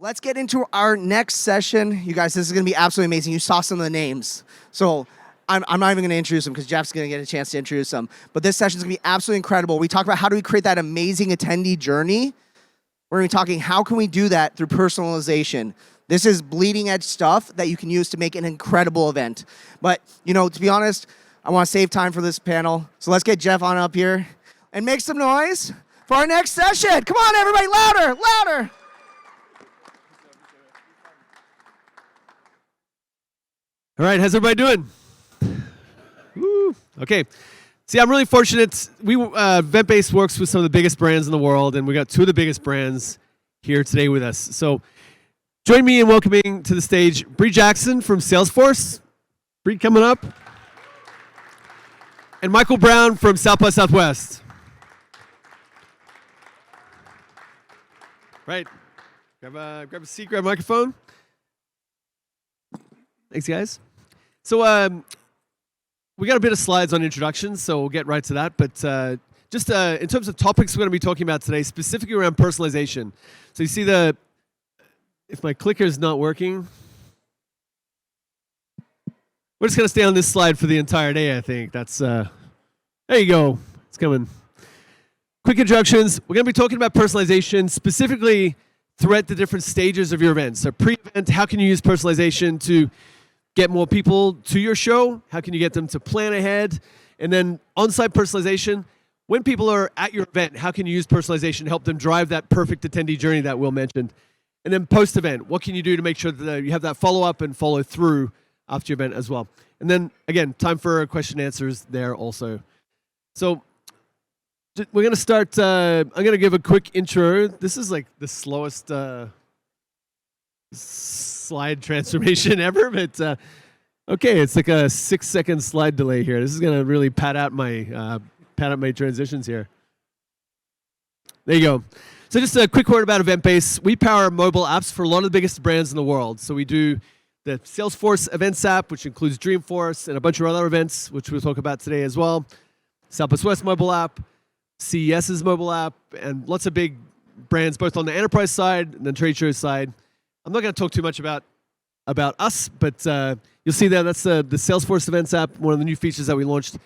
let's get into our next session. You guys, this is going to be absolutely amazing. You saw some of the names. So I'm not even going to introduce them because Jeff's going to get a chance to introduce them. But this session is going to be absolutely incredible. We talk about how do we create that amazing attendee journey. We're going to be talking how can we do that through personalization. This is bleeding edge stuff that you can use to make an incredible event. But, to be honest, I want to save time for this panel. So let's get Jeff on up here and make some noise for our next session. Come on, everybody, louder, louder. All right, how's everybody doing? Woo. Okay. See, I'm really fortunate. Eventbase works with some of the biggest brands in the world, and we got two of the biggest brands here today with us. So join me in welcoming to the stage Bree Jackson from Salesforce. Bree coming up. And Michael Brown from South by Southwest. Right. Grab a seat, grab a microphone. Thanks, guys. So we got a bit of slides on introductions, so we'll get right to that. But just in terms of topics we're going to be talking about today, specifically around personalization. So you see if my clicker is not working, we're just going to stay on this slide for the entire day, I think. That's, there you go. It's coming. Quick introductions. We're going to be talking about personalization, specifically throughout the different stages of your event. So pre-event, how can you use personalization to get more people to your show? How can you get them to plan ahead? And then on-site personalization, when people are at your event, how can you use personalization to help them drive that perfect attendee journey that Will mentioned? And then post-event, what can you do to make sure that you have that follow-up and follow-through after your event as well? And then, again, time for question and answers there also. So we're going to start, I'm going to give a quick intro. This is like the slowest slide transformation ever, but okay, it's like a 6-second slide delay here. This is going to really pad out my transitions here. There you go. So just a quick word about Eventbase. We power mobile apps for a lot of the biggest brands in the world. So we do the Salesforce Events app, which includes Dreamforce and a bunch of other events, which we'll talk about today as well. Southwest mobile app, CES's mobile app, and lots of big brands, both on the enterprise side and the trade show side. I'm not going to talk too much about us, but you'll see that's the Salesforce Events app, one of the new features that we launched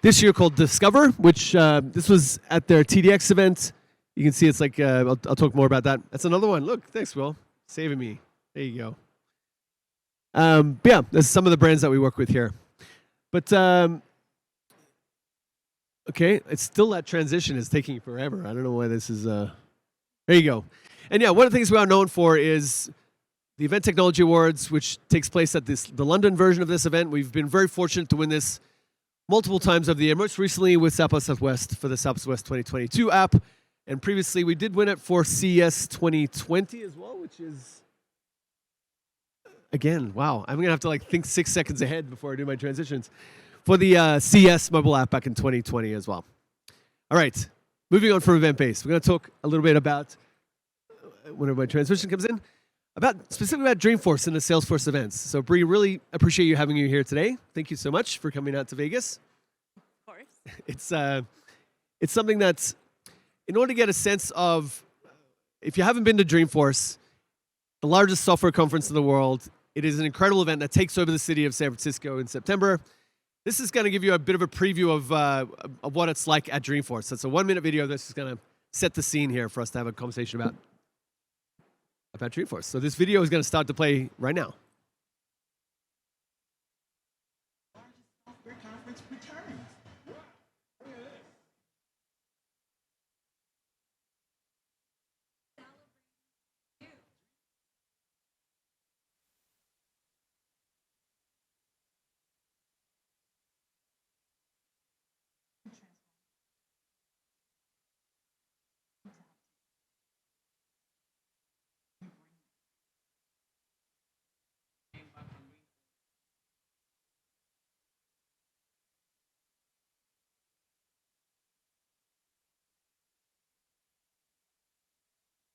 this year called Discover, which this was at their TDX event. You can see it's like, I'll talk more about that. That's another one. Look, thanks, Will. Saving me. There you go. But yeah, there's some of the brands that we work with here. But, okay, it's still that transition is taking forever. I don't know why this is, there you go. And yeah, one of the things we are known for is the Event Technology Awards, which takes place at the London version of this event. We've been very fortunate to win this multiple times over the year, most recently with South by Southwest for the Southwest 2022 app. And previously, we did win it for CES 2020 as well, which is, again, wow. I'm going to have to think 6 seconds ahead before I do my transitions. For the CES mobile app back in 2020 as well. All right, moving on from Eventbase. We're going to talk a little bit about, whenever my transition comes in, specifically about Dreamforce and the Salesforce events. So Bree, really appreciate you having you here today. Thank you so much for coming out to Vegas. Of course. It's something that's, in order to get a sense of, if you haven't been to Dreamforce, the largest software conference in the world, it is an incredible event that takes over the city of San Francisco in September. This is going to give you a bit of a preview of what it's like at Dreamforce. It's a 1-minute video. This is going to set the scene here for us to have a conversation about Dreamforce. So this video is going to start to play right now.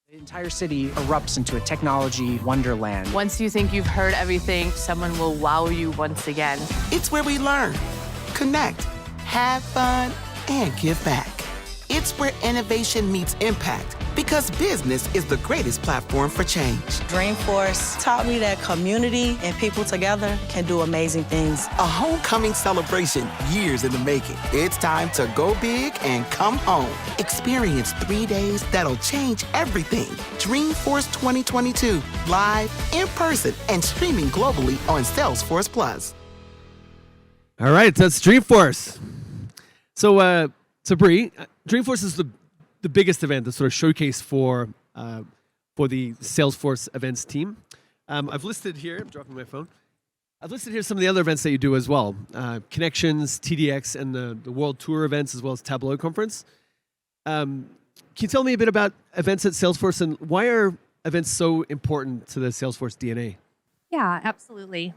The entire city erupts into a technology wonderland. Once you think you've heard everything, someone will wow you once again. It's where we learn, connect, have fun, and give back. It's where innovation meets impact, Because business is the greatest platform for change. Dreamforce taught me that community and people together can do amazing things. A homecoming celebration years in the making. It's time to go big and come home. Experience 3 days that'll change everything. Dreamforce 2022, live, in person, and streaming globally on Salesforce Plus. All right, that's Dreamforce. So, Bree, Dreamforce is the biggest event, the sort of showcase for the Salesforce events team. I've listed here, I'm dropping my phone. I've listed here some of the other events that you do as well. Connections, TDX, and the World Tour events, as well as Tableau Conference. Can you tell me a bit about events at Salesforce and why are events so important to the Salesforce DNA? Yeah, absolutely.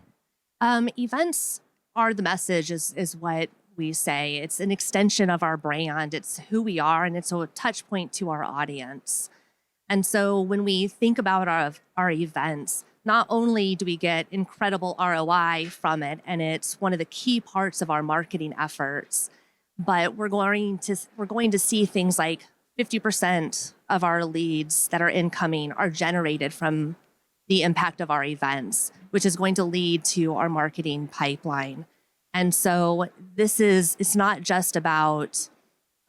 Events are the message, is what we say. It's an extension of our brand. It's who we are, and it's a touch point to our audience. And so when we think about our events, not only do we get incredible ROI from it, and it's one of the key parts of our marketing efforts, but we're going to see things like 50% of our leads that are incoming are generated from the impact of our events, which is going to lead to our marketing pipeline. And so it's not just about,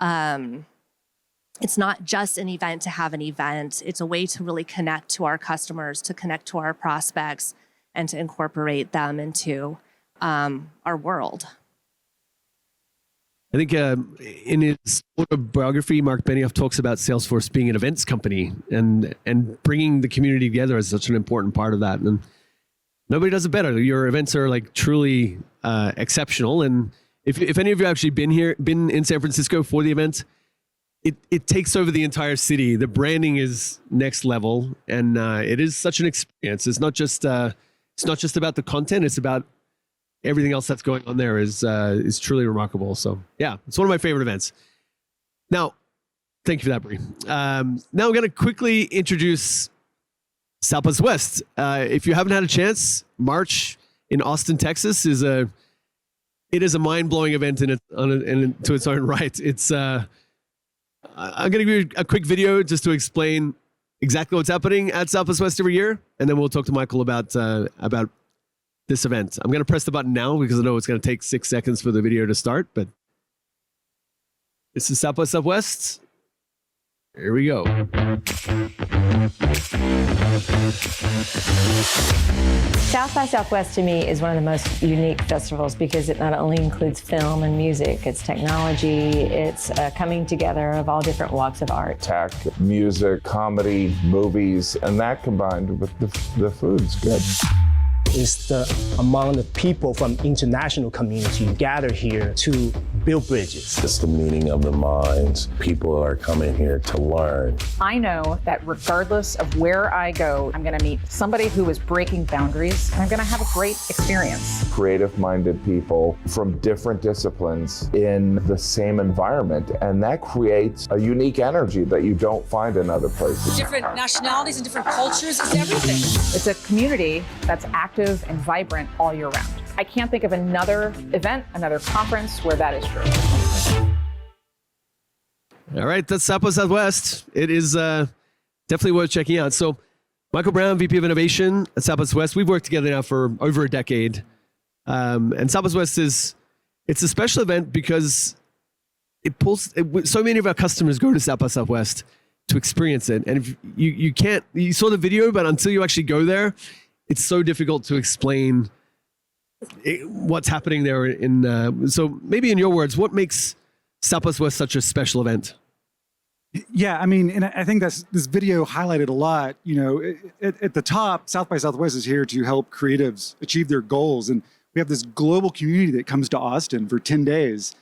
it's not just an event to have an event. It's a way to really connect to our customers, to connect to our prospects, and to incorporate them into our world. I think in his autobiography, Mark Benioff talks about Salesforce being an events company and bringing the community together is such an important part of that. And nobody does it better. Your events are like truly exceptional. And if any of you have actually been in San Francisco for the event, it takes over the entire city. The branding is next level, and it is such an experience. It's not just about the content. It's about everything else that's going on there is truly remarkable. So yeah, it's one of my favorite events. Now, thank you for that, Bree. Now I'm going to quickly introduce Southwest West. If you haven't had a chance, March in Austin, Texas is a mind-blowing event to its own right. It's I'm going to give you a quick video just to explain exactly what's happening at Southwest West every year, and then we'll talk to Michael about this event. I'm going to press the button now because I know it's going to take 6 seconds for the video to start, but this is Southwest. Here we go. South by Southwest to me is one of the most unique festivals because it not only includes film and music, it's technology, it's coming together of all different walks of art. Tech, music, comedy, movies, and that combined with the food's good. It's the amount of people from international community gather here to build bridges. It's the meeting of the minds. People are coming here to learn. I know that regardless of where I go, I'm going to meet somebody who is breaking boundaries, and I'm going to have a great experience. Creative-minded people from different disciplines in the same environment, and that creates a unique energy that you don't find in other places. Different nationalities and different cultures, it's everything. It's a community that's active and vibrant all year round. I can't think of another event, another conference where that is true. All right, that's Southwest. It is definitely worth checking out. So Michael Brown, VP of Innovation at Southwest. We've worked together now for over a decade. And Southwest it's a special event because so many of our customers go to Southwest to experience it. And if you saw the video, but until you actually go there, it's so difficult to explain what's happening there. So maybe in your words, what makes Southwest West such a special event? Yeah, I mean, and I think this video highlighted a lot. You know, at the top, South by Southwest is here to help creatives achieve their goals. And we have this global community that comes to Austin for 10 days.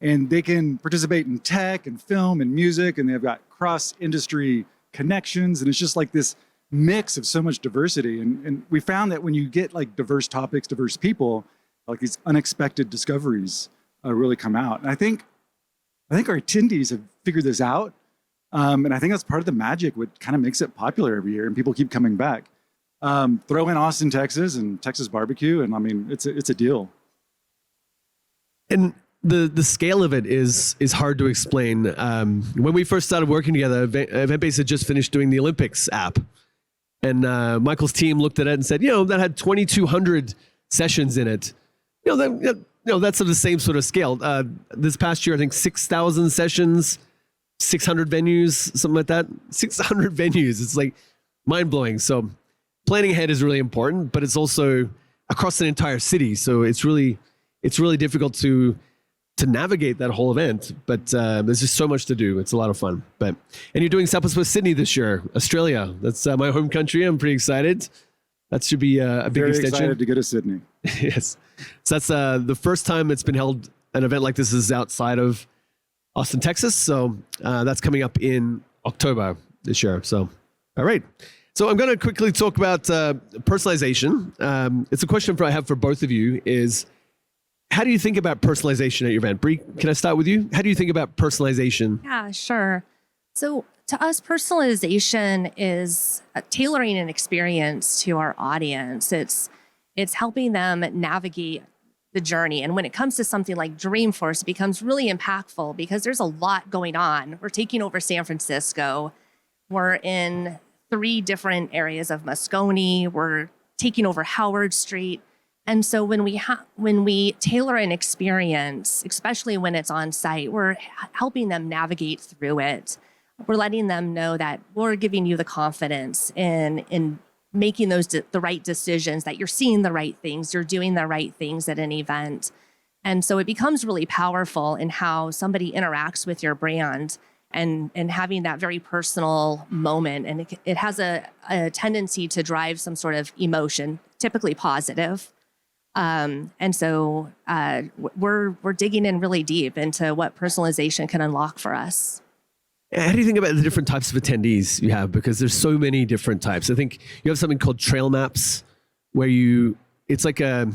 And they can participate in tech and film and music, and they've got cross-industry connections. And it's just like this mix of so much diversity. And we found that when you get like diverse topics, diverse people, like these unexpected discoveries really come out. And I think our attendees have figured this out. And I think that's part of the magic, what kind of makes it popular every year, and people keep coming back. Throw in Austin, Texas, and Texas barbecue, and I mean, it's a deal. And the scale of it is hard to explain. When we first started working together, Eventbase had just finished doing the Olympics app, and Michael's team looked at it and said, that had 2,200 sessions in it. That's of the same sort of scale. This past year, I think 6,000 sessions, 600 venues, something like that. 600 venues. It's like mind blowing. So planning ahead is really important, but it's also across an entire city. So it's really difficult to navigate that whole event. But there's just so much to do. It's a lot of fun. And you're doing South by Southwest Sydney this year, Australia. That's my home country. I'm pretty excited. That should be a big extension. Very excited to go to Sydney. Yes. So that's the first time it's been held. An event like this is outside of Austin, Texas. So that's coming up in October this year. So, all right. So I'm going to quickly talk about personalization. It's a question I have for both of you is, how do you think about personalization at your event? Brie, can I start with you? How do you think about personalization? Yeah, sure. So to us, personalization is tailoring an experience to our audience. It's helping them navigate the journey. And when it comes to something like Dreamforce, it becomes really impactful because there's a lot going on. We're taking over San Francisco. We're in 3 different areas of Moscone. We're taking over Howard Street. And so when we tailor an experience, especially when it's on site, we're helping them navigate through it. We're letting them know that we're giving you the confidence in making the right decisions, that you're seeing the right things, you're doing the right things at an event. And so it becomes really powerful in how somebody interacts with your brand and having that very personal moment. And it has a tendency to drive some sort of emotion, typically positive. And so we're digging in really deep into what personalization can unlock for us. How do you think about the different types of attendees you have? Because there's so many different types. I think you have something called trail maps, where it's like a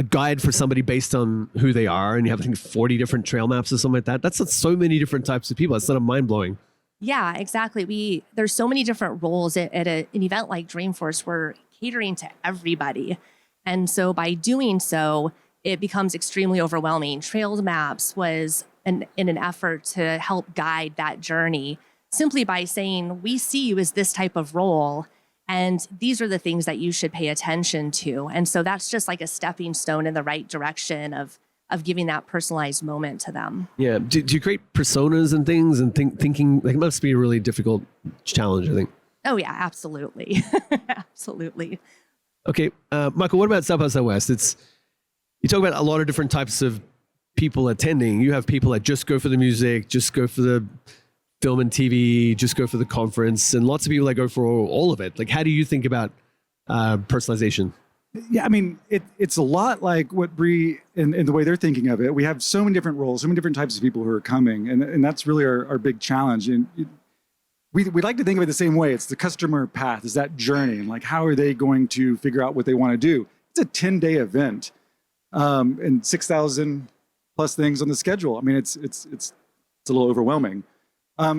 guide for somebody based on who they are, and you have, I think, 40 different trail maps or something like that. That's so many different types of people. It's sort of mind blowing. Yeah, exactly. There's so many different roles at an event like Dreamforce. We're catering to everybody. And so by doing so, it becomes extremely overwhelming. Trail maps was in an effort to help guide that journey, simply by saying, we see you as this type of role, and these are the things that you should pay attention to. And so that's just like a stepping stone in the right direction of giving that personalized moment to them. Yeah. Do you create personas and things and thinking? Like, it must be a really difficult challenge, I think. Oh, yeah, absolutely. Absolutely. Okay, Michael, what about South by Southwest? You talk about a lot of different types of people attending. You have people that just go for the music, just go for the film and TV, just go for the conference, and lots of people that go for all of it. Like, how do you think about personalization? Yeah, I mean, it's a lot like what Brie and the way they're thinking of it. We have so many different roles, so many different types of people who are coming, and that's really our big challenge. And we like to think of it the same way. It's the customer path, is that journey, and like, how are they going to figure out what they want to do? It's a 10-day event, and 6,000 plus things on the schedule. I mean, it's a little overwhelming.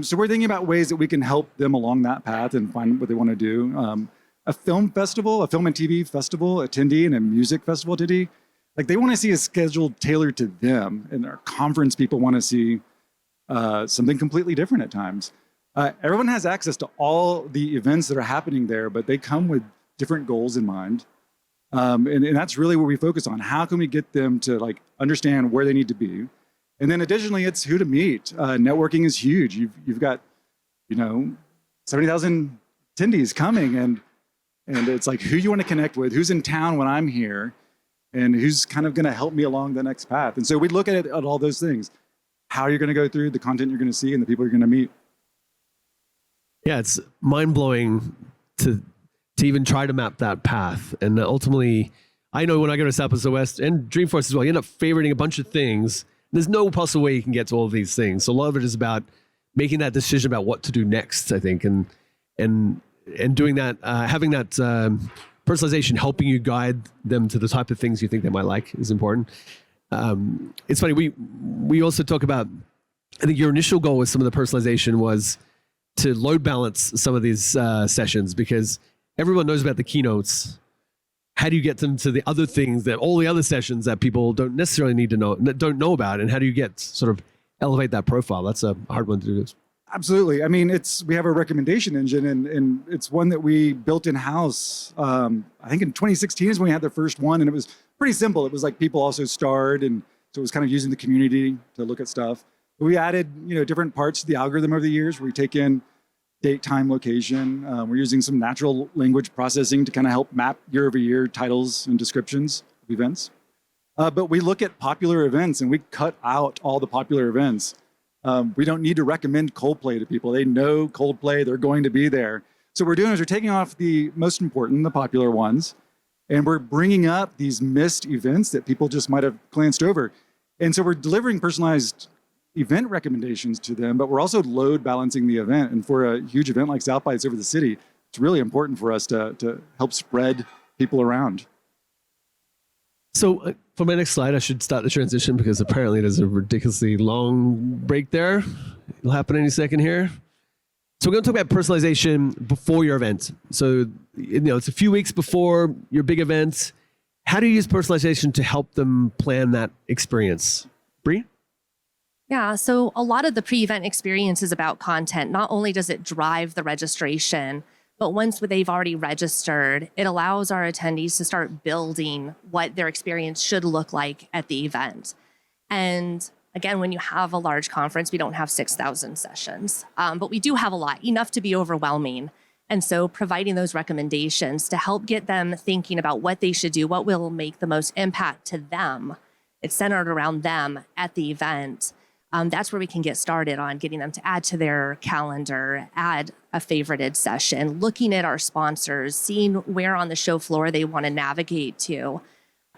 So we're thinking about ways that we can help them along that path and find what they want to do. A film festival, a film and TV festival attendee, and a music festival attendee, like, they want to see a schedule tailored to them, and our conference people want to see something completely different at times. Everyone has access to all the events that are happening there, but they come with different goals in mind. And that's really what we focus on. How can we get them to, like, understand where they need to be? And then additionally, it's who to meet. Networking is huge. You've got, 70,000 attendees coming, and it's like, who you want to connect with, who's in town when I'm here, and who's kind of going to help me along the next path. And so we look at all those things. How you're going to go through, the content you're going to see, and the people you're going to meet. Yeah, it's mind-blowing to even try to map that path. And ultimately, I know when I go to South by Southwest and Dreamforce as well, you end up favoriting a bunch of things. There's no possible way you can get to all of these things. So a lot of it is about making that decision about what to do next, I think, and doing that, having that personalization, helping you guide them to the type of things you think they might like, is important. It's funny, we also talk about, I think your initial goal with some of the personalization was to load balance some of these sessions, because everyone knows about the keynotes, how do you get them to the other things, that all the other sessions that people don't necessarily need to know, that don't know about, and how do you get sort of elevate that profile? That's a hard one to do. Absolutely. I mean, we have a recommendation engine, and it's one that we built in house. I think in 2016 is when we had the first one, and it was pretty simple. It was like people also starred, and so it was kind of using the community to look at stuff. But we added, different parts to the algorithm over the years, where we take in date, time, location. We're using some natural language processing to kind of help map year-over-year titles and descriptions of events. But we look at popular events, and we cut out all the popular events. We don't need to recommend Coldplay to people. They know Coldplay, they're going to be there. So what we're doing is we're taking off the most important, the popular ones, and we're bringing up these missed events that people just might have glanced over. And so we're delivering personalized event recommendations to them, but we're also load balancing the event. And for a huge event like South by that's over the city, it's really important for us to help spread people around. So for my next slide, I should start the transition because apparently there's a ridiculously long break there. It'll happen any second here. So we're going to talk about personalization before your event. So, it's a few weeks before your big event. How do you use personalization to help them plan that experience? Bree? Yeah, so a lot of the pre-event experience is about content. Not only does it drive the registration, but once they've already registered, it allows our attendees to start building what their experience should look like at the event. And again, when you have a large conference, we don't have 6,000 sessions, but we do have a lot, enough to be overwhelming. And so providing those recommendations to help get them thinking about what they should do, what will make the most impact to them. It's centered around them at the event. That's where we can get started on getting them to add to their calendar, add a favorited session, looking at our sponsors, seeing where on the show floor they want to navigate to.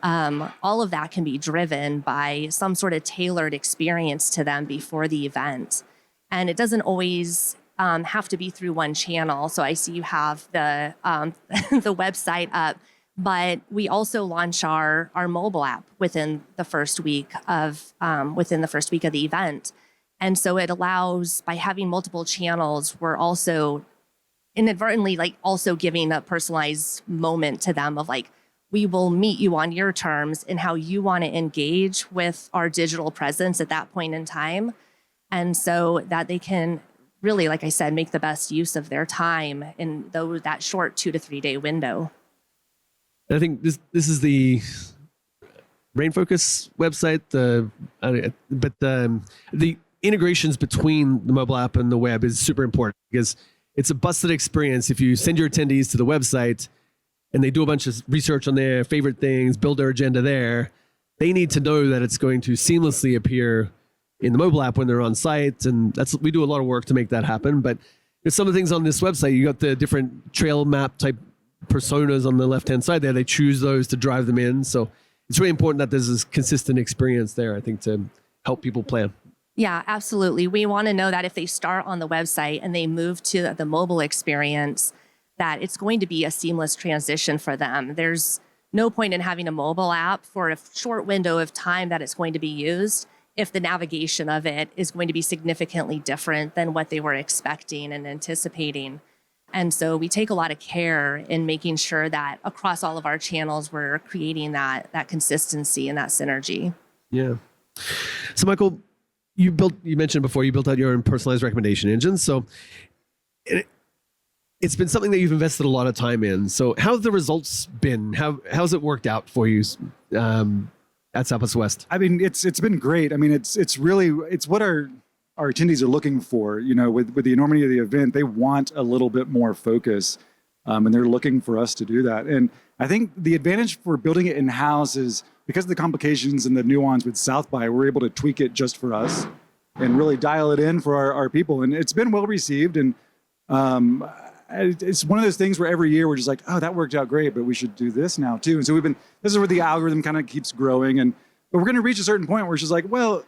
All of that can be driven by some sort of tailored experience to them before the event. And it doesn't always have to be through one channel. So I see you have the the website up, but we also launch our mobile app within the first week of the event. And so it allows, by having multiple channels, we're also inadvertently also giving a personalized moment to them of we will meet you on your terms and how you want to engage with our digital presence at that point in time. And so that they can really, like I said, make the best use of their time in that short 2 to 3 day window. I think this is the Rainfocus website, but the integrations between the mobile app and the web is super important because it's a busted experience. If you send your attendees to the website and they do a bunch of research on their favorite things, build their agenda there, they need to know that it's going to seamlessly appear in the mobile app when they're on site. And we do a lot of work to make that happen. But there's some of the things on this website. You got the different trail map type personas on the left-hand side there. They choose those to drive them in. So it's really important that there's this consistent experience there, I think, to help people plan. Yeah, absolutely. We want to know that if they start on the website and they move to the mobile experience, that it's going to be a seamless transition for them. There's no point in having a mobile app for a short window of time that it's going to be used if the navigation of it is going to be significantly different than what they were expecting and anticipating. And so we take a lot of care in making sure that across all of our channels, we're creating that consistency and that synergy. Yeah. So Michael, you mentioned before you built out your own personalized recommendation engine. So it's been something that you've invested a lot of time in. So how have the results been? How's it worked out for you at South by Southwest? I mean, it's been great. I mean, it's what our attendees are looking for. With the enormity of the event, they want a little bit more focus, and they're looking for us to do that. And I think the advantage for building it in-house is because of the complications and the nuance with South by, we're able to tweak it just for us and really dial it in for our people. And it's been well received. And it's one of those things where every year we're just like, oh, that worked out great, but we should do this now too. And so this is where the algorithm kind of keeps growing. But we're going to reach a certain point where it's just like, well,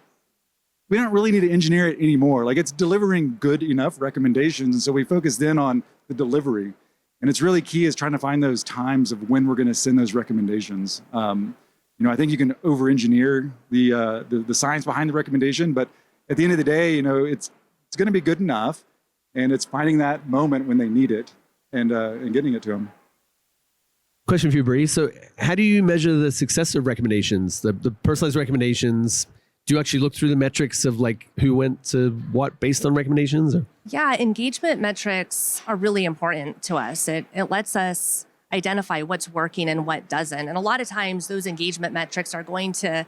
we don't really need to engineer it anymore. It's delivering good enough recommendations. And so we focused in on the delivery. And it's really key is trying to find those times of when we're going to send those recommendations. I think you can over-engineer the science behind the recommendation, but at the end of the day, it's going to be good enough, and it's finding that moment when they need it and getting it to them. Question for you, Bree. So how do you measure the success of recommendations, the personalized recommendations? Do you actually look through the metrics of like who went to what based on recommendations? Or? Yeah, engagement metrics are really important to us. It lets us identify what's working and what doesn't. And a lot of times those engagement metrics are going to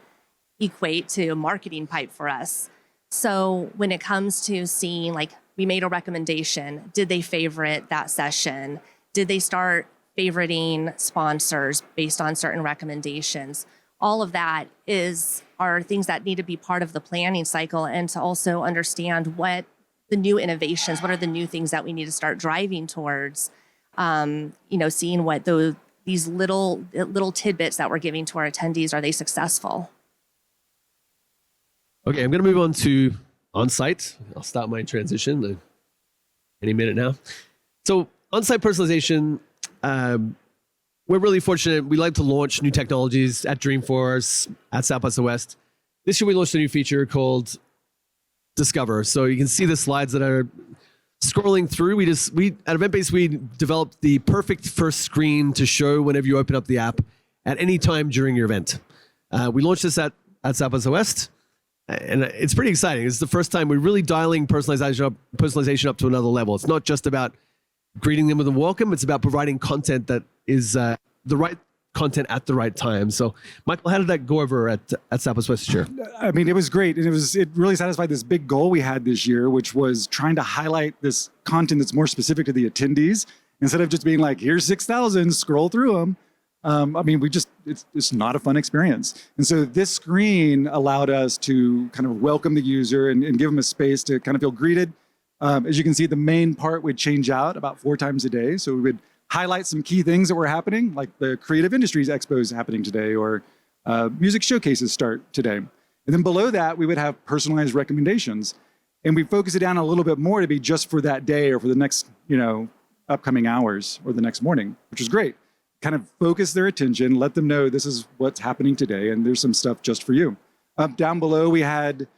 equate to a marketing pipe for us. So when it comes to seeing, like, we made a recommendation, did they favorite that session? Did they start favoriting sponsors based on certain recommendations? All of that are things that need to be part of the planning cycle, and to also understand what the new innovations, what are the new things that we need to start driving towards. Seeing what these little tidbits that we're giving to our attendees, are they successful? Okay, I'm going to move on to on-site. I'll start my transition any minute now. So on-site personalization, we're really fortunate. We like to launch new technologies at Dreamforce, at South by Southwest. This year we launched a new feature called Discover. So you can see the slides that are scrolling through. We at Eventbase, we developed the perfect first screen to show whenever you open up the app at any time during your event. We launched this at South by Southwest, and it's pretty exciting. It's the first time we're really dialing personalization up to another level. It's not just about greeting them with a welcome. It's about providing content that is the right content at the right time. So, Michael, how did that go over at South by Southwest this year? I mean, it was great. And it really satisfied this big goal we had this year, which was trying to highlight this content that's more specific to the attendees. Instead of just being like, here's 6,000, scroll through them. It's not a fun experience. And so this screen allowed us to kind of welcome the user and give them a space to kind of feel greeted. As you can see, the main part would change out about 4 times a day. So we would highlight some key things that were happening, like the Creative Industries Expo is happening today, or music showcases start today. And then below that, we would have personalized recommendations. And we focus it down a little bit more to be just for that day or for the next, upcoming hours or the next morning, which is great. Kind of focus their attention, let them know this is what's happening today, and there's some stuff just for you. Down below, we had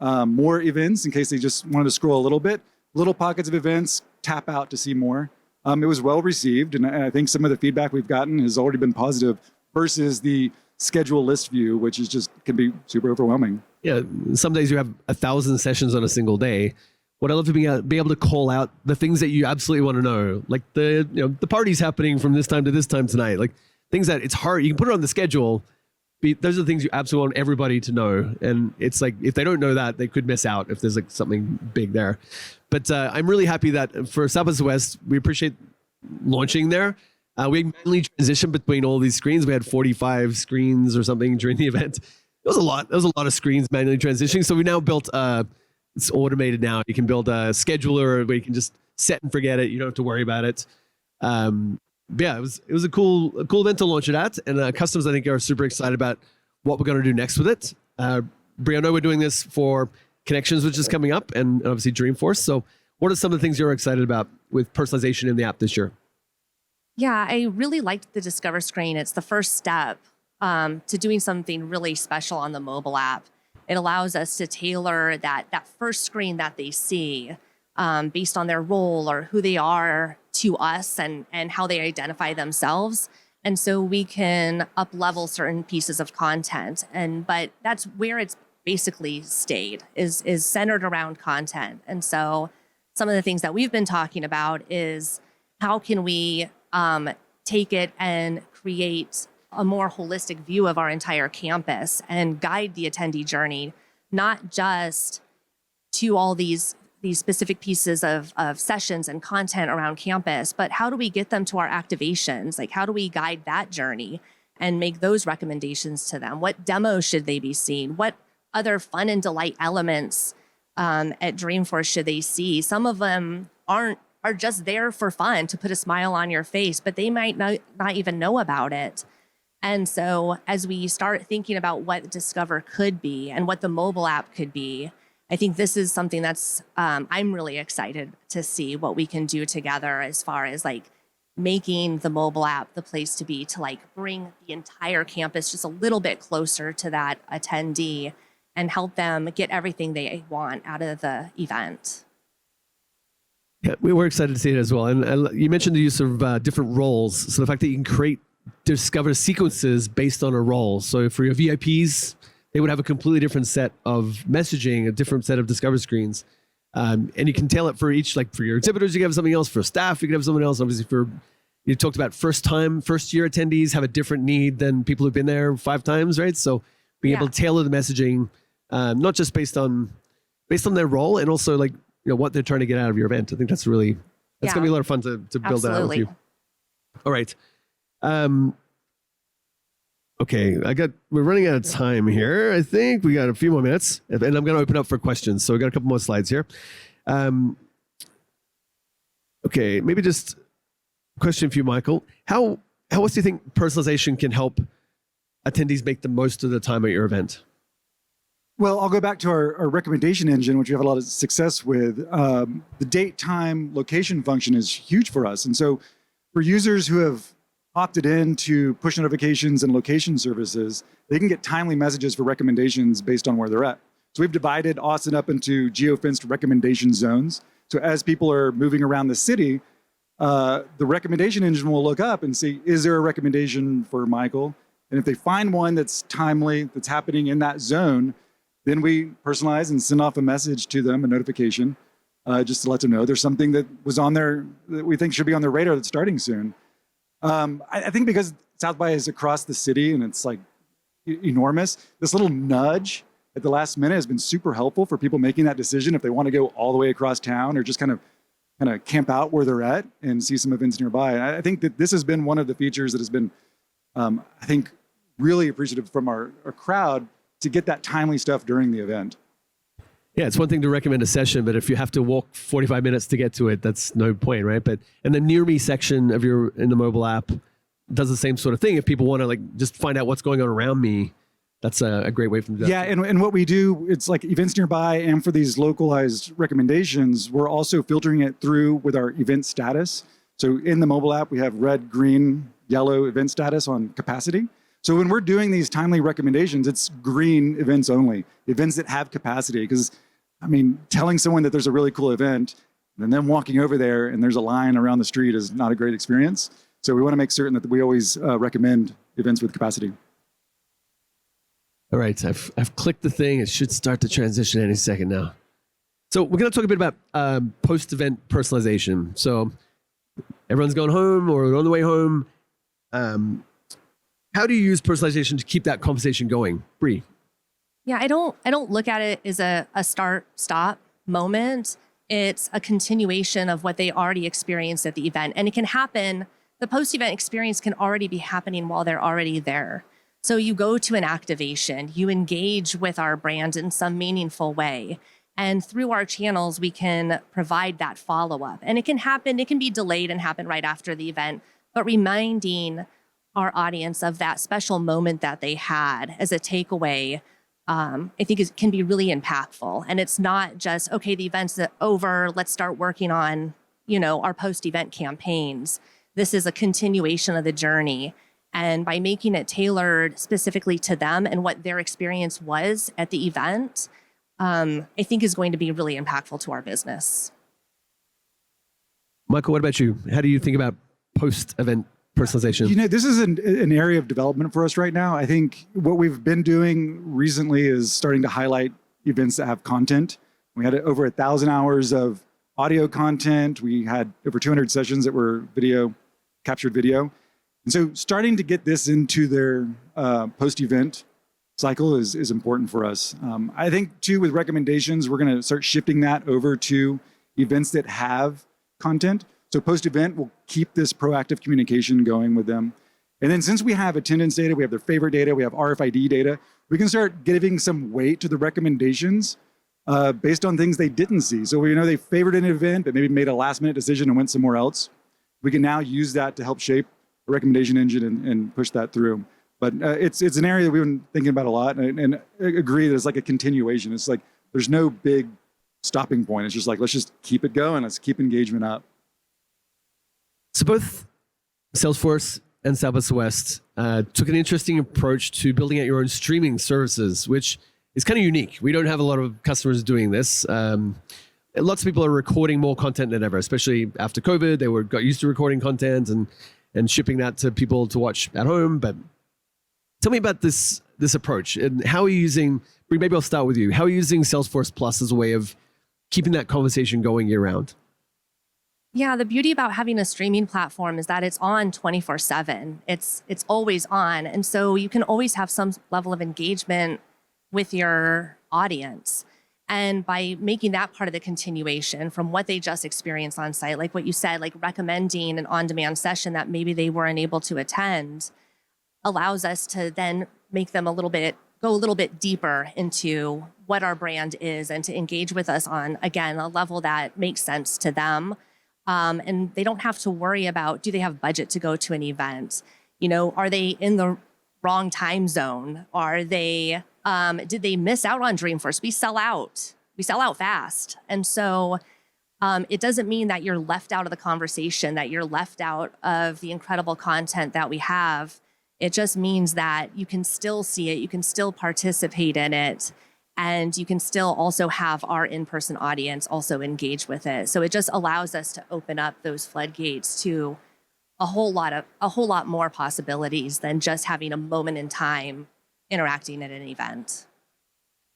more events in case they just wanted to scroll a little bit. Little pockets of events, tap out to see more. It was well received, and I think some of the feedback we've gotten has already been positive versus the schedule list view, which is can be super overwhelming. Yeah, some days you have 1,000 sessions on a single day. What I love to be able to call out the things that you absolutely want to know, like the party's happening from this time to this time tonight, like things that it's hard. You can put it on the schedule. Those are the things you absolutely want everybody to know. And it's like, if they don't know that, they could miss out if there's like something big there. But I'm really happy that for South by Southwest, we appreciate launching there. We manually transitioned between all these screens. We had 45 screens or something during the event. It was a lot. There was a lot of screens manually transitioning. So we now built, it's automated now. You can build a scheduler where you can just set and forget it. You don't have to worry about it. Yeah, it was a cool event to launch it at, and customers I think are super excited about what we're going to do next with it. Brie, I know we're doing this for Connections, which is coming up, and obviously Dreamforce. So, what are some of the things you're excited about with personalization in the app this year? Yeah, I really liked the Discover screen. It's the first step to doing something really special on the mobile app. It allows us to tailor that first screen that they see based on their role or who they are to us and how they identify themselves. And so we can up-level certain pieces of content. But that's where it's basically stayed, is centered around content. And so some of the things that we've been talking about is how can we take it and create a more holistic view of our entire campus and guide the attendee journey, not just to all these specific pieces of sessions and content around campus, but how do we get them to our activations? Like, how do we guide that journey and make those recommendations to them? What demos should they be seeing? What other fun and delight elements at Dreamforce should they see? Some of them are just there for fun, to put a smile on your face, but they might not even know about it. And so as we start thinking about what Discover could be and what the mobile app could be, I think this is something that's I'm really excited to see what we can do together as far as like making the mobile app the place to be, to like bring the entire campus just a little bit closer to that attendee and help them get everything they want out of the event. Yeah, we were excited to see it as well. And you mentioned the use of different roles. So the fact that you can create discover sequences based on a role. So for your VIPs, they would have a completely different set of messaging, a different set of discover screens. And you can tailor it for each, like for your exhibitors, you can have something else. For staff, you can have someone else. Obviously, you talked about first year attendees have a different need than people who've been there 5 times, right? So being able to tailor the messaging, not just based on their role, and also like, you know, what they're trying to get out of your event. I think that's going to be a lot of fun to build that out with you. All right. Okay, we're running out of time here. I think we got a few more minutes, and I'm going to open up for questions. So we got a couple more slides here. Okay, maybe just a question for you, Michael. How else do you think personalization can help attendees make the most of the time at your event? Well, I'll go back to our recommendation engine, which we have a lot of success with. The date, time, location function is huge for us. And so for users who have opted in to push notifications and location services, they can get timely messages for recommendations based on where they're at. So we've divided Austin up into geo-fenced recommendation zones. So as people are moving around the city, the recommendation engine will look up and see, is there a recommendation for Michael? And if they find one that's timely, that's happening in that zone, then we personalize and send off a message to them, a notification, just to let them know there's something that was on there that we think should be on their radar that's starting soon. I think because South by is across the city and it's like enormous, this little nudge at the last minute has been super helpful for people making that decision if they want to go all the way across town or just kind of camp out where they're at and see some events nearby. And I think that this has been one of the features that has been, I think, really appreciative from our crowd to get that timely stuff during the event. Yeah, it's one thing to recommend a session, but if you have to walk 45 minutes to get to it, that's no point, right? But and the near me section of in the mobile app does the same sort of thing. If people want to like just find out what's going on around me, that's a great way for them to do that. Yeah, and what we do, it's like events nearby, and for these localized recommendations, we're also filtering it through with our event status. So in the mobile app, we have red, green, yellow event status on capacity. So when we're doing these timely recommendations, it's green events only, events that have capacity. Because, I mean, telling someone that there's a really cool event and then walking over there and there's a line around the street is not a great experience. So we want to make certain that we always recommend events with capacity. All right, I've clicked the thing. It should start to transition any second now. So we're going to talk a bit about post-event personalization. So everyone's going home or on the way home. How do you use personalization to keep that conversation going? Bree? Yeah, I don't look at it as a start-stop moment. It's a continuation of what they already experienced at the event. And it can happen, the post-event experience can already be happening while they're already there. So you go to an activation, you engage with our brand in some meaningful way. And through our channels, we can provide that follow-up. And it can happen, it can be delayed and happen right after the event, but reminding our audience of that special moment that they had as a takeaway, I think it can be really impactful. And it's not just, okay, the event's over, let's start working on, our post-event campaigns. This is a continuation of the journey. And by making it tailored specifically to them and what their experience was at the event, I think is going to be really impactful to our business. Michael, what about you? How do you think about post-event personalization? This is an area of development for us right now. I think what we've been doing recently is starting to highlight events that have content. We had over 1,000 hours of audio content. We had over 200 sessions that were captured video. And so starting to get this into their post-event cycle is important for us. I think, too, with recommendations, we're going to start shifting that over to events that have content. So post-event, we'll keep this proactive communication going with them. And then since we have attendance data, we have their favorite data, we have RFID data, we can start giving some weight to the recommendations based on things they didn't see. So we know they favored an event, but maybe made a last-minute decision and went somewhere else. We can now use that to help shape a recommendation engine and push that through. But it's an area that we've been thinking about a lot, and agree that it's like a continuation. It's like there's no big stopping point. It's just like, let's just keep it going. Let's keep engagement up. So both Salesforce and South by Southwest took an interesting approach to building out your own streaming services, which is kind of unique. We don't have a lot of customers doing this. Lots of people are recording more content than ever, especially after COVID. They got used to recording content, and and shipping that to people to watch at home. But tell me about this approach and how are you using, maybe I'll start with you. How are you using Salesforce Plus as a way of keeping that conversation going year round? Yeah, the beauty about having a streaming platform is that it's on 24/7. It's always on. And so you can always have some level of engagement with your audience. And by making that part of the continuation from what they just experienced on site, like what you said, like recommending an on-demand session that maybe they weren't able to attend, allows us to then make them go a little bit deeper into what our brand is and to engage with us on, again, a level that makes sense to them. And they don't have to worry about, do they have budget to go to an event? Are they in the wrong time zone? Are they, did they miss out on Dreamforce? We sell out fast. And so it doesn't mean that you're left out of the conversation, that you're left out of the incredible content that we have. It just means that you can still see it, you can still participate in it, and you can still also have our in-person audience also engage with it. So it just allows us to open up those floodgates to a whole lot more possibilities than just having a moment in time interacting at an event.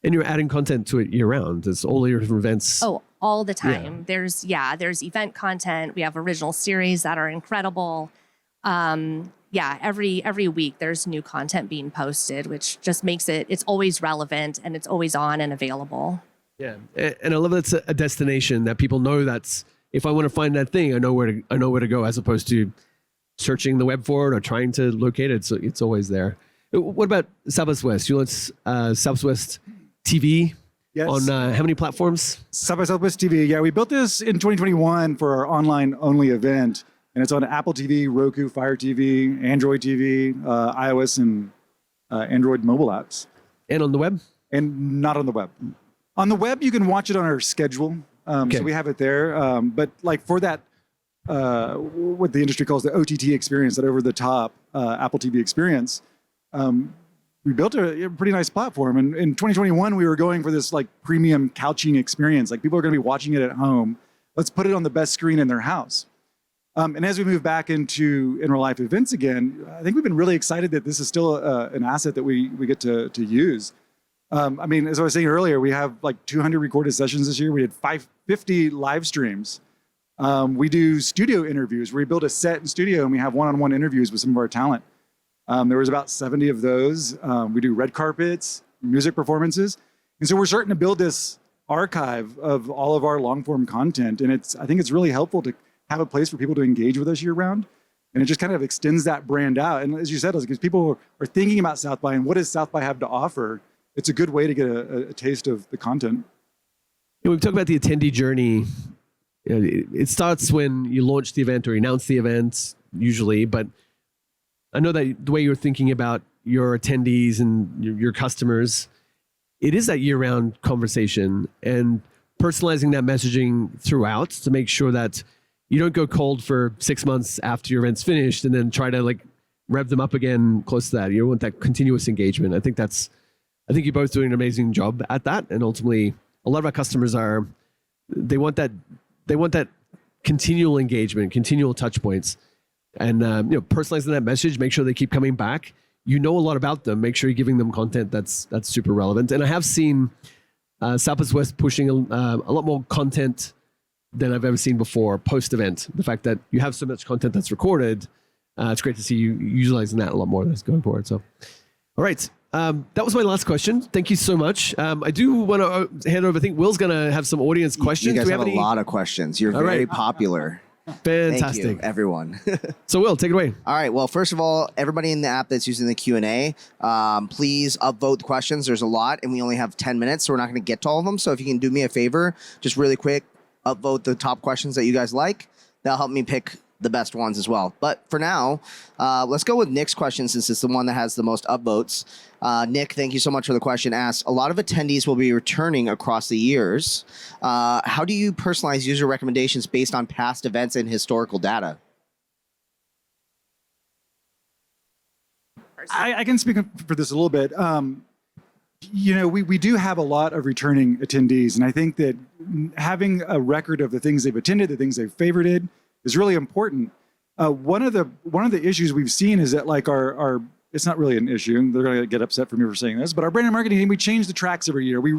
And you're adding content to it year round. It's all your different events. Oh, all the time. Yeah. There's event content. We have original series that are incredible. Every week there's new content being posted, which just makes it's always relevant and it's always on and available. Yeah, and I love that's a destination that people know. That's if I want to find that thing, I know where to go, as opposed to searching the web for it or trying to locate it. So it's always there. What about Southwest? You launch Southwest TV. Yes. On how many platforms? South by Southwest TV. Yeah, we built this in 2021 for our online only event. And it's on Apple TV, Roku, Fire TV, Android TV, iOS, and Android mobile apps. And on the web? And not on the web. On the web, you can watch it on our schedule. So we have it there. But like for that, what the industry calls the OTT experience, that over-the-top Apple TV experience, we built a pretty nice platform. And in 2021, we were going for this like premium couching experience. Like people are going to be watching it at home. Let's put it on the best screen in their house. And as we move back into in real life events again, I think we've been really excited that this is still an asset that we get to use. I mean, as I was saying earlier, we have like 200 recorded sessions this year. We had 550 live streams. We do studio interviews where we build a set in studio and we have one-on-one interviews with some of our talent. There was about 70 of those. We do red carpets, music performances. And so we're starting to build this archive of all of our long-form content. And I think it's really helpful to have a place for people to engage with us year round. And it just kind of extends that brand out. And as you said, because people are thinking about South by and what does South by have to offer, it's a good way to get a taste of the content. We've talked about the attendee journey. It starts when you launch the event or announce the event, usually. But I know that the way you're thinking about your attendees and your customers, it is that year-round conversation and personalizing that messaging throughout to make sure that you don't go cold for 6 months after your event's finished and then try to like rev them up again close to that. You want that continuous engagement. I think you're both doing an amazing job at that. And ultimately, a lot of our customers they want that continual engagement, continual touch points, and personalizing that message. Make sure they keep coming back. You know a lot about them. Make sure you're giving them content that's super relevant. And I have seen Southwest pushing a lot more content than I've ever seen before post-event. The fact that you have so much content that's recorded, it's great to see you utilizing that a lot more that's going forward. So, all right. That was my last question. Thank you so much. I do want to hand over. I think Will's going to have some audience questions. You guys Do we have a lot of questions. You're very popular. Fantastic. Thank you, everyone. So Will, take it away. All right. Well, first of all, everybody in the app that's using the Q&A, please upvote the questions. There's a lot, and we only have 10 minutes, so we're not going to get to all of them. So if you can do me a favor, just really quick, upvote the top questions that you guys like. That'll help me pick the best ones as well. But for now, let's go with Nick's question since it's the one that has the most upvotes. Nick, thank you so much for the question. Asks, a lot of attendees will be returning across the years. How do you personalize user recommendations based on past events and historical data? I can speak for this a little bit. We do have a lot of returning attendees, and I think that having a record of the things they've attended, the things they've favorited, is really important. One of the issues we've seen is that like our it's not really an issue, and they're going to get upset for me for saying this, but our brand and marketing team, we change the tracks every year. We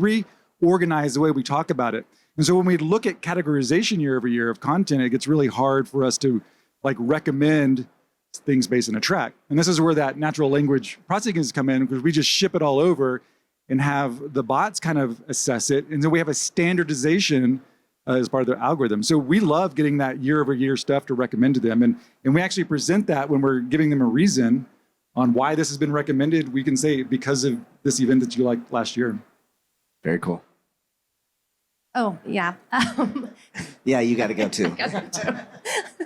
reorganize the way we talk about it. And so when we look at categorization year over year of content, it gets really hard for us to like recommend things based on a track. And this is where that natural language processing has come in, because we just ship it all over and have the bots kind of assess it. And then we have a standardization as part of their algorithm. So we love getting that year over year stuff to recommend to them. And we actually present that when we're giving them a reason on why this has been recommended. We can say because of this event that you liked last year. Very cool. Oh, yeah. Yeah, you got to go too.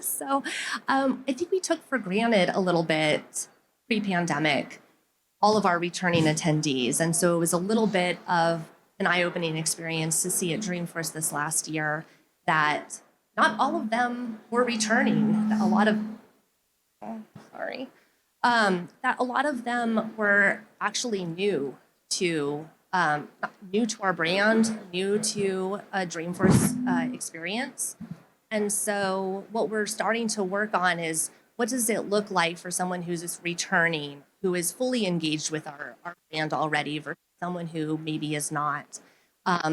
So I think we took for granted a little bit pre-pandemic all of our returning attendees. And so it was a little bit of an eye-opening experience to see at Dreamforce this last year that not all of them were returning. That a lot of them were actually new to our brand, new to a Dreamforce experience. And so what we're starting to work on is what does it look like for someone who's just returning, who is fully engaged with our brand already versus someone who maybe is not.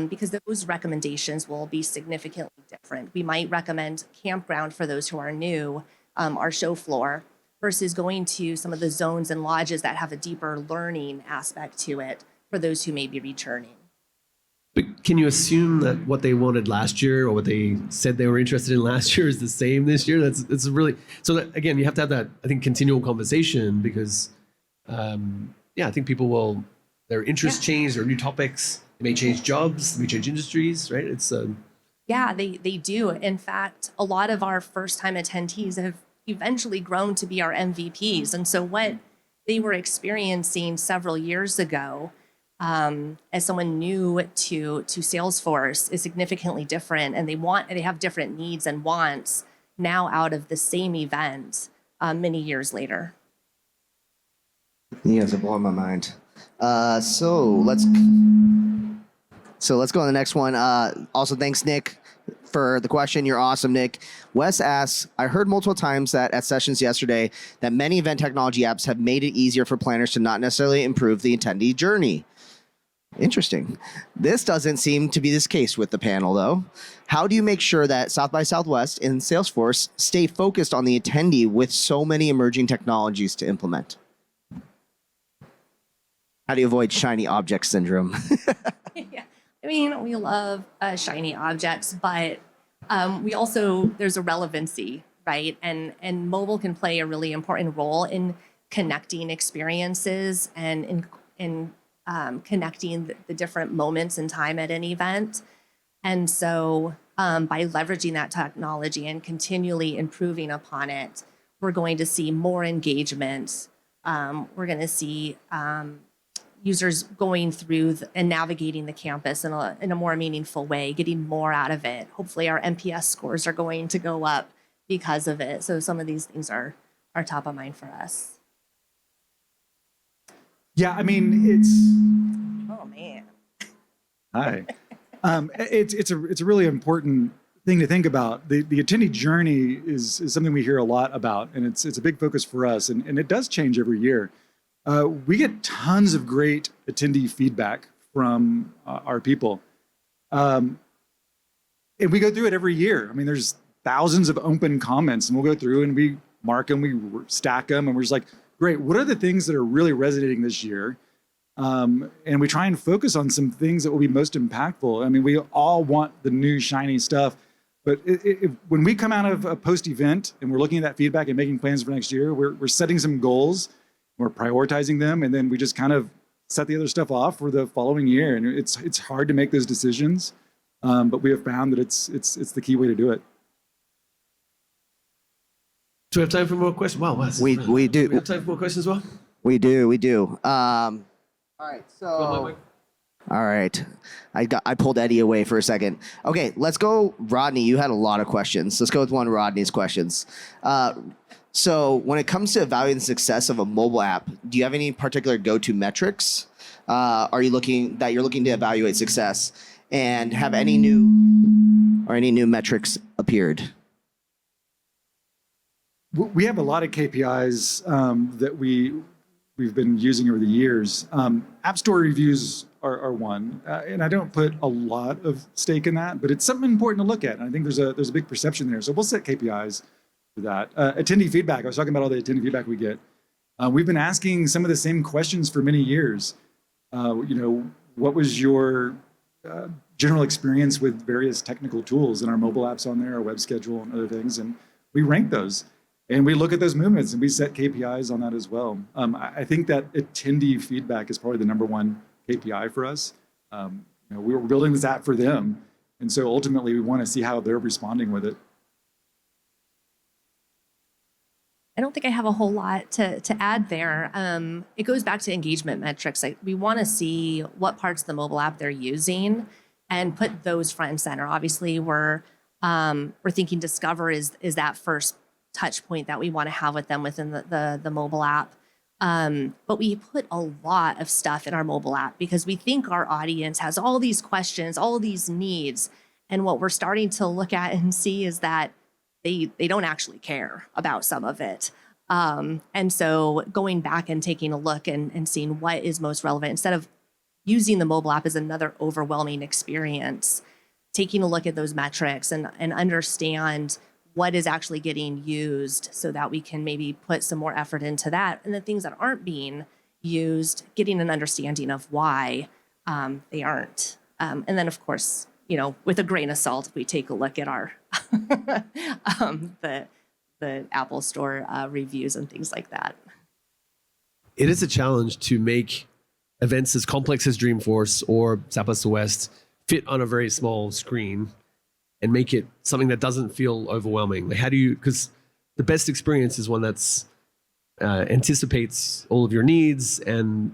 Because those recommendations will be significantly different. We might recommend campground for those who are new, our show floor, versus going to some of the zones and lodges that have a deeper learning aspect to it for those who may be returning. But can you assume that what they wanted last year or what they said they were interested in last year is the same this year? That's really, so that, again, you have to have that, I think, continual conversation because, I think people will, their interests change, their new topics, they may change jobs, they may change industries, right? It's Yeah, they do. In fact, a lot of our first-time attendees have eventually grown to be our MVPs. And so what they were experiencing several years ago as someone new to Salesforce is significantly different, and they have different needs and wants now out of the same event many years later. You guys are blowing my mind. So let's go on the next one. Also, thanks, Nick, for the question. You're awesome, Nick. Wes asks, I heard multiple times that at sessions yesterday that many event technology apps have made it easier for planners to not necessarily improve the attendee journey. Interesting. This doesn't seem to be this case with the panel, though. How do you make sure that South by Southwest and Salesforce stay focused on the attendee with so many emerging technologies to implement? How do you avoid shiny object syndrome? Yeah. I mean, we love shiny objects, but we also, there's a relevancy, right? And mobile can play a really important role in connecting experiences and in connecting the different moments in time at an event. And so by leveraging that technology and continually improving upon it, we're going to see more engagement. We're going to see users going through and navigating the campus in a more meaningful way, getting more out of it. Hopefully our NPS scores are going to go up because of it. So some of these things are top of mind for us. Yeah, I mean, it's... Oh, man. Hi. It's a really important thing to think about. The attendee journey is something we hear a lot about, and it's a big focus for us, and it does change every year. We get tons of great attendee feedback from our people. And we go through it every year. I mean, there's thousands of open comments, and we'll go through and we mark them, we stack them, and we're just like, great, what are the things that are really resonating this year? And we try and focus on some things that will be most impactful. I mean, we all want the new shiny stuff, but when we come out of a post-event and we're looking at that feedback and making plans for next year, we're setting some goals, we're prioritizing them, and then we just kind of set the other stuff off for the following year. And it's hard to make those decisions, but we have found that it's the key way to do it. Do we have time for more questions? Wow, we do. Do we have time for more questions as well? We do. All right, so... All right. I pulled Eddie away for a second. Okay, let's go. Rodney, you had a lot of questions. Let's go with one of Rodney's questions. So when it comes to evaluating the success of a mobile app, do you have any particular go-to metrics you're looking to evaluate success? And have any new metrics appeared? We have a lot of KPIs that we've been using over the years. App Store reviews are one, and I don't put a lot of stake in that, but it's something important to look at. And I think there's a big perception there. So we'll set KPIs for that. Attendee feedback. I was talking about all the attendee feedback we get. We've been asking some of the same questions for many years. What was your general experience with various technical tools in our mobile apps on there, our web schedule and other things, and we rank those. And we look at those movements and we set KPIs on that as well. I think that attendee feedback is probably the number one KPI for us. We were building this app for them. And so ultimately we want to see how they're responding with it. I don't think I have a whole lot to add there. It goes back to engagement metrics. We want to see what parts of the mobile app they're using and put those front and center. Obviously, we're thinking Discover is that first touch point that we want to have with them within the mobile app. But we put a lot of stuff in our mobile app because we think our audience has all these questions, all these needs. And what we're starting to look at and see is that they don't actually care about some of it. And so going back and taking a look and seeing what is most relevant, instead of using the mobile app as another overwhelming experience, taking a look at those metrics and understand what is actually getting used so that we can maybe put some more effort into that. And the things that aren't being used, getting an understanding of why they aren't. And then, of course, with a grain of salt, we take a look at our the Apple Store reviews and things like that. It is a challenge to make events as complex as Dreamforce or South by Southwest fit on a very small screen and make it something that doesn't feel overwhelming. Like, how do you? Because the best experience is one that's anticipates all of your needs and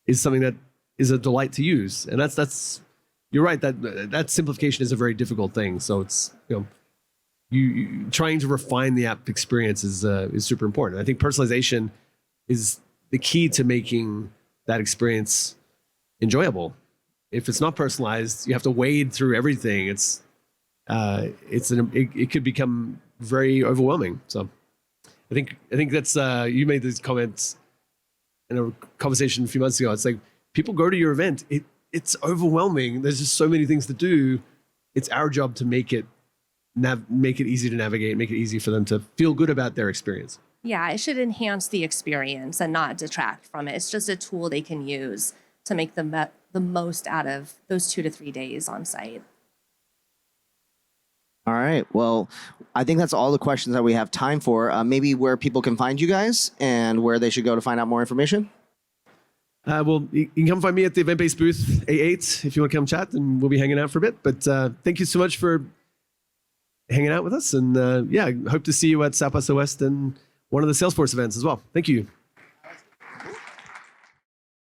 is something that is a delight to use. And that's you're right, that simplification is a very difficult thing. So it's you trying to refine the app experience is super important. I think personalization is the key to making that experience enjoyable. If it's not personalized, you have to wade through everything. It could become very overwhelming. So I think that's you made these comments in a conversation a few months ago. It's like, people go to your event. It's overwhelming. There's just so many things to do. It's our job to make it easy to navigate, make it easy for them to feel good about their experience. Yeah, it should enhance the experience and not detract from it. It's just a tool they can use to make the most out of those 2 to 3 days on site. All right. Well, I think that's all the questions that we have time for. Maybe where people can find you guys and where they should go to find out more information. Well, you can come find me at the event-based booth A8 if you want to come chat, and we'll be hanging out for a bit. But thank you so much for hanging out with us. And hope to see you at South by Southwest and one of the Salesforce events as well. Thank you.